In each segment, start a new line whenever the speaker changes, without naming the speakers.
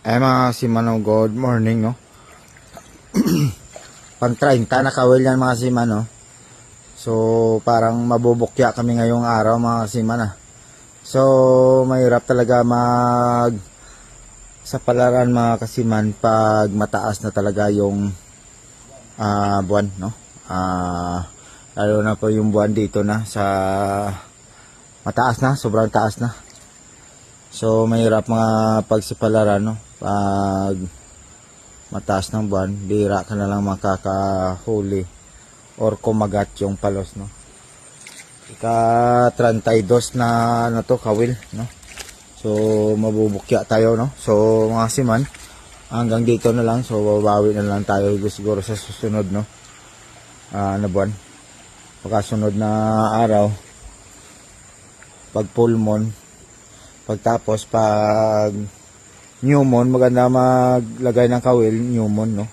Ay mga simano, good morning no. Pang 30 na kawil yan mga simano. So parang mabubukya kami ngayong araw mga simana. So mahirap talaga sa palaran mga kasiman pag mataas na talaga yung buwan no. Lalo na po yung buwan dito na sa mataas na, sobrang taas na. So mahirap mga pagsipalaran no. Pag mataas ng buwan, bira ka na lang makakahuli or kumagat yung palos no. Ika 32 na to kawil no. So mabubukya tayo no. So mga siman, hanggang dito na lang. So babawi na lang tayo siguro sa susunod no. Na buwan. Pagkasunod na araw, pag full moon, pagtapos pag new moon, maganda maglagay ng kawil, new moon no.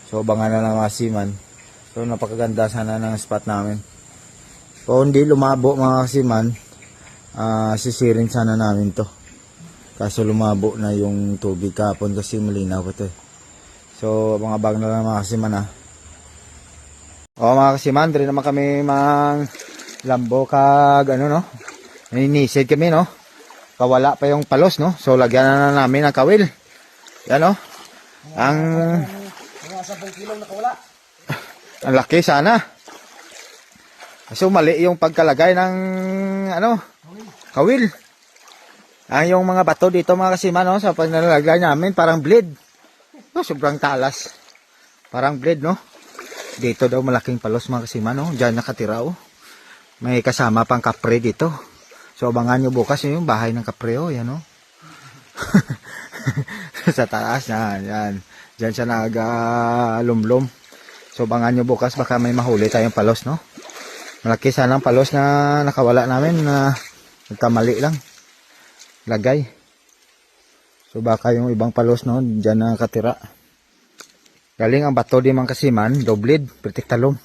So abangan na lang mga siman. So napakaganda sana ng spot namin. Kung hindi lumabo mga siman, sisirin sana namin to. Kaso lumabo na yung tubig kapon kasi malinaw ko to eh. So abang-abang na lang mga siman ha. O mga kasiman, dito naman kami mang lambo kag ano no. Ninisid kami no. Kawala pa yung palos no. So lagyan na namin ang kawil. Yan no. Ang mga 10 kilo na kawala. Ang laki sana. So mali yung pagkalagay ng ano, kawil. Ang yung mga bato dito mga kasiman no, sa paglalagay namin parang blade. No, sobrang talas. Parang blade no. Dito daw malaking palos mga kasiman no. Diyan nakatira oh. May kasama pang kapre dito. So abangan nyo bukas yung bahay ng kapreo, yan o. Sa taas, yan. Diyan siya nag-lumlum. So abangan nyo bukas, baka may mahuli tayong palos, no? Malaki sana ang palos na nakawala namin, na nagkamali lang. Lagay. So baka yung ibang palos, no, diyan nakatira. Galing ang bato di mga kasiman, doblid, pritik talong.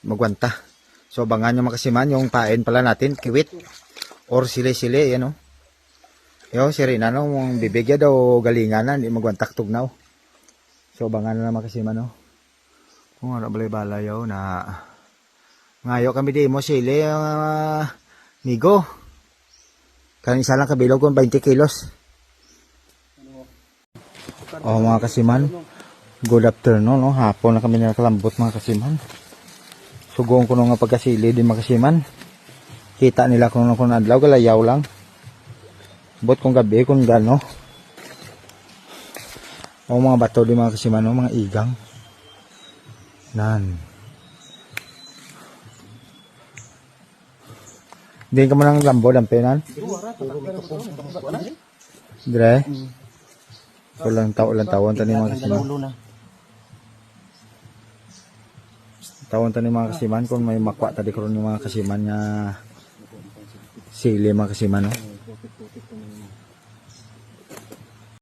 Magwanta. So abangan nyo mga kasiman, yung pain pala natin, kiwit. Or sili-sili, yan o. Yo, si Rina, no, mong bibigya daw galingan na, hindi magwantak tugnaw. So, bangan na naman kasi man, no. Kung ano balay-balay, yo, na ngayo kami di mo sili, migo. Kanang isa lang kabilog kung 20 kilos. O, mga kasiman, good afternoon, no. Hapon na kami nakalambot, mga kasiman. Sugong ko nga pagkasili din, mga kasiman. Kita nila kung adlaw, galayaw lang. Bot kung gabi, kung gano. O mga bato di mga kasiman, mga igang. Nan. Hindi ka mo nang lambo, lampenan? Dire? Ulang taon tani mga kasiman. Taon tani mga kasiman, kung may makwa tadi karon yung mga kasiman nga sili mga kasiman no.